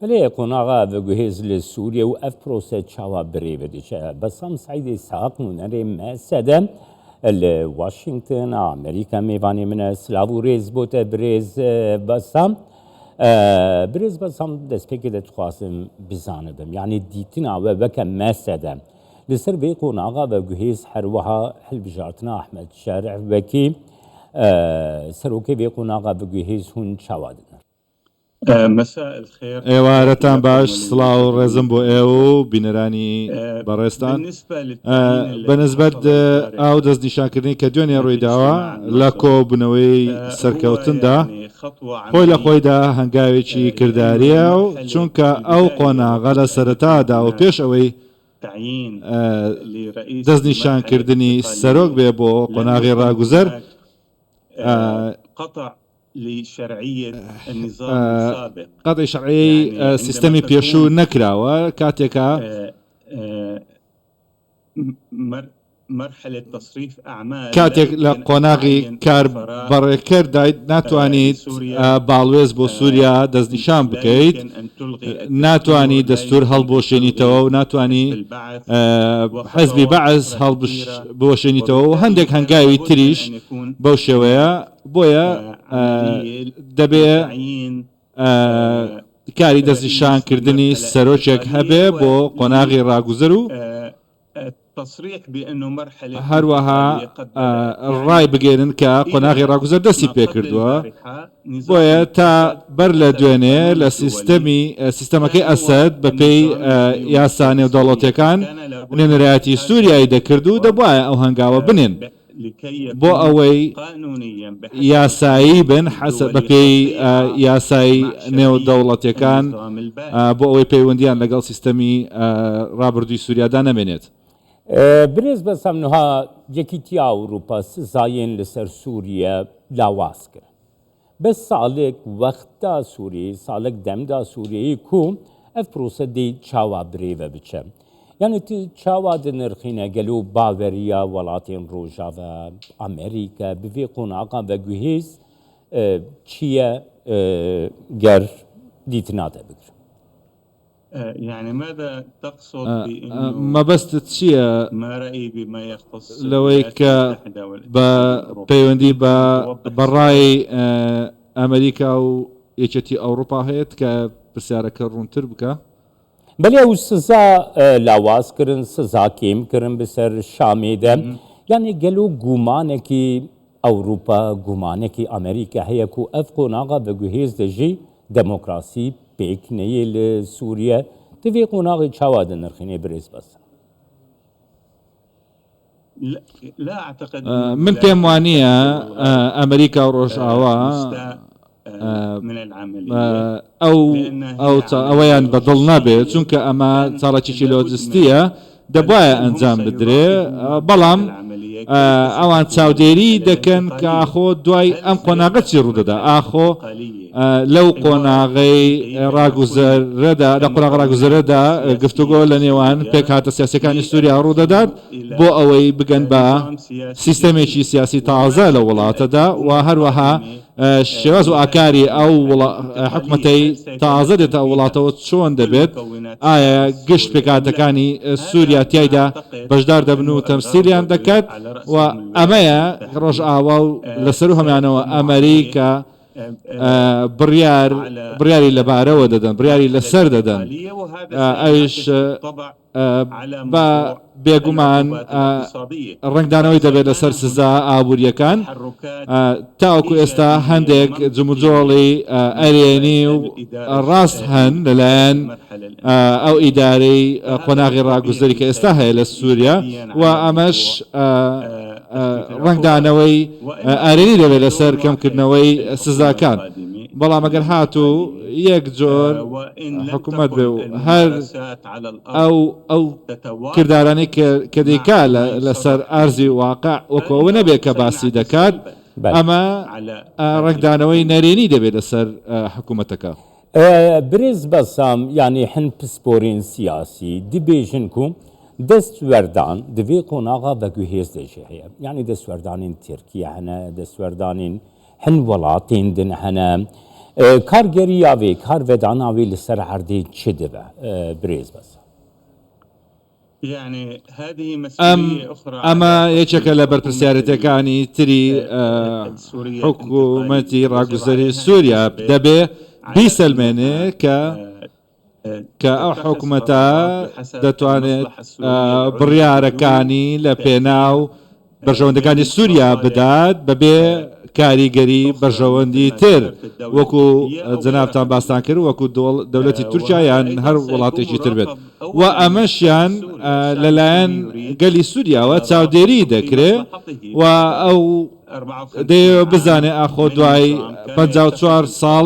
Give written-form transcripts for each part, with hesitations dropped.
ليه قناغا بجهز لسوريا وأف بروسة شوا بريفدش بس هم سعيد ساق نري ما سدم واشنطن أمريكا ميفاني من سلافو ريز بوت بريز بسام بريز بسام دسبيكي دتخواسم بزاندم يعني ديتنا وبكا ما سدم لسر في قناغا بجهز حروها حل بجارتنا أحمد شارع بكي سروكي في قناغا بجهز هون شوادنا مساء الخير ئێوارەتان باش سڵاو و ڕێزم بۆ ئێوە بینەرانی بەڕێستان بەنسبەت ئاو دەستنیشانکردنی کە دوێنێ ڕوویداوە لە کۆبوونەوەی سەرکەوتندا خۆی لە خۆیدا هەنگاوێکی کردداریە و چونکە ئەو قۆناغە لە سەرەتادا و پێش ئەوەی دەستنیشانکردنی سەرۆک بێ بۆ قۆناغی ڕاگوزەر لشرعية النظام السابق قطع شرعي سيستمي بيشو نكراوة كاتيكا مرحلة تصريف أعمال كاتيك لقناغي كار بركر دايت ناتواني بالويز بو سوريا دزنشان بكيت ناتواني دستور هالبوشيني تو ناتواني حزبي بعث هالبوشيني تو هندك هنگاوي تريش بوشويا بويا دبي كاري دزنشان كردني سروچك هبه بو قناغي راگوزرو تصريح بأنه مرحلة هروها الرأي بجيرن كقناغي راگوزر دسي بيكردوا بويا تا برلا دوينه لسيستمكي أسد ببي ياساني ودولتي كان نمراتي سوريا إذا كردو دبوايا أو هنگاوا بنين بو أوي ياساي بن حسب ببي ياساي نيو دولتي كان بو أوي بيونديان لقل سيستمي رابردوي سوريا دانا منيت بريز بس همنها جكيتي أوروبا سزاين لسر سوريا لاواسكر بس سالك وقتا سوري سالك دمدا سوريا يكون اف بروسة دي چاوا بريفا بچم يعني تي چاوا دنرخينة قلو باوريا ولاتين روجا و أمريكا بفي قناقا و جهيز چيا گر ديتناتا بكر يعني ماذا تقصد بأنه ما بس تشيا ما رأيي بما يخص لويك بيوندي براي أمريكا و يجتي أوروبا هيت كبسيارة كرون تربكا بله او سزا لاواز کرن سزا کیم کرن بسر شامی ده يعني قالوا گومانه أوروبا گومانه أمريكا هي كو أفقو ناغا بجهيز دجي ديمقراسي بيك نيل سوريا تفي قناغي تشاواد نرخيني بريز بس لا أعتقد من بيموانية أمريكا وروشاوا من العملية أويان بدلنا به چونك أما صارتشي لوجستية دبايا أنجام بدري بلام ئەوان چاودێری دەکەن کە ئاخۆ دوای ئەم قۆناغەتی ڕوودەدا ئاخۆ لەو قۆناغەی ڕاگوزەرەدا لە قۆناغ ڕاگوزەرەدا گفتوگۆ لە نێوان پێک هاتە سیاسەکانی سووریا ڕوودەدات بۆ ئەوەی بگەن بە سیستەمێکی سیاسی تازە لە وڵاتەدا و هەروەها شێواز و ئاکاری ئەو حکومەتەی تازە دێتە وڵاتەوە چۆن دەبێت ئایا گشت پێکاتەکانی سووریا تایدا بەشدار دەبن و تەمسیلیان دەکات و ئەمەیە ڕۆژ ئاوا و لەسەر و هەمانەوە ئەمریکا بڕیاری لەبارەوە دەدەن بڕیاری لەسەر دەدەن ئەویش بە بێگومان ڕنگدانەوەی دەبێت لەسەر سزا ئابوووریەکان تاوەکو ئێستا هەندێک جموجۆڵی ئەرێنی و ڕاست هەن لەلایەن ئەو ئیدارەی قۆناغی ڕاگوزەری کە ئێستا هەیە لە سووریا و ئەمەش ڕنگدانەوەی ئەرێنی دەبێت لەسەر کەمکردنەوەی سزاکان بەڵام ئەگەر هاتوو یەک جۆر حکوومەت بێ و هەر ئەو کردارانی کە دەیکا لەسەر ئارزی واقع وەکەوە نەبێت کە باسی دەکات ئەمە ڕنگدانەوەی نەرێنی دەبێت لەسەر حکوومەتەکە برز بەسام يعني حن پسپۆرین سیاسی دبێژن کو دەستوەردان دەبێ قۆناغا بەگوهێز دەژێ هەیە يعني دەستوەردانین ترکیە هەنە دەستوەردانین هەن وڵاتین دن هەنە کارگریاوی کارvedاناوی لسر عردی چی دبه بريز بس يعني هذه مسؤولية أخرى ئەمە على یەکێکە لە بەرپرسیارەتەکانی تری سوريا حکوومەتی الانتقالية ڕاگوزەری يجب سووریا عليها دەبێ على بیسەلمێنێ کە کە ئەو تتخذ حکوومەتە قرارات بحسب دەتوانێت المصلحة السورية العليا بڕیارەکانی لە بدون پێناو تأثير بەرژەوەندەکانی سووریا بدات بەبێ کاریگەری بەرژەوەندی تر وەکو جەنابتان باستان کرد وەکو دەوڵەتی تورکیا یان هەر وڵاتێکی تر بێت و ئەمەشیان لەلایەن گەلی سووریاوە چاودێری دەکرێت و ئەو دەیەوە بزانێ ئاخۆ دوای 54 ساڵ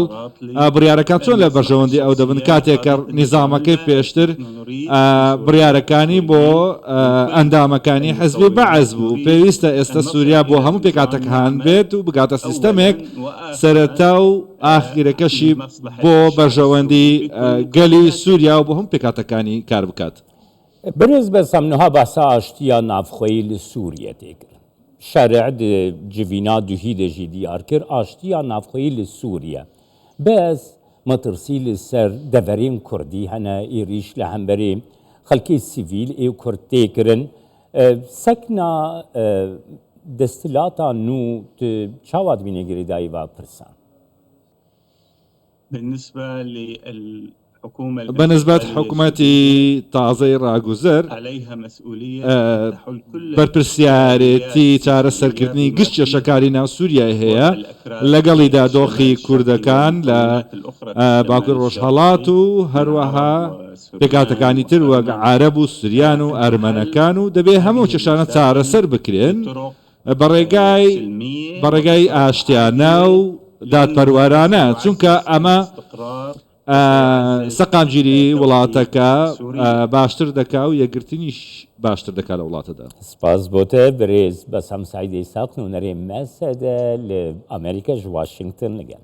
بڕیارەکان چۆن لە بەرژەوەندی ئەو دەبن کاتێک کە نیزامەکەی پێشتر بڕیارەکانی بۆ ئەندامەکانی حەزبی بەعەز بوو پێویستە ئێستا سووریا بۆ هەموو پێکاتەکان بێت و بگاتە سیستەمێک سەرەتا و ئاخیرەکەشی بۆ بەرژەوەندی گەلی سووریا و بۆ هەموو پێکاتەکانی کار بکات. بريز بس امنها باسا اشتيا نافخوي لسوريا تيكر شرع جفينا دهيد جدي اركر اشتيا نافخوي لسوريا بس ما ترسيل السر دفرين كردي هنا يريش لهمبري خلقي السيفيل ايو كرد تيكرن سكنا دستلاتا نو تشاواد بيني غريداي وابرسان بالنسبة للحكومة بنسبة حكومتي تازي راغوزر عليها مسؤولية تحل كل بەرپرسیارەتی چارەسەرکردنی گشتە شەکاری ناو سووریای هەیە لەگەڵیدا دۆخی کوردەکان لە باکوور ڕۆژهەڵات و هەروەها پێکاتەکانی تر وەک عارەب و سوریان و ئەرمەنەکان و دەبێ هەموو چێشانە چارەسەر بکرێن بەڕێگای ئاشتیانە و دادپەروەرانە چونکە ئەمە سەقامگیری وڵاتەکە باشتر دەکا و یەکگرتنیش باشتر دەکا لە وڵاتەدا. سپاس بۆتە برێز بەسەم سایدەی ساقن و نەرێ مەسەدە لە ئەمریکاش واشنگتن لەگەن.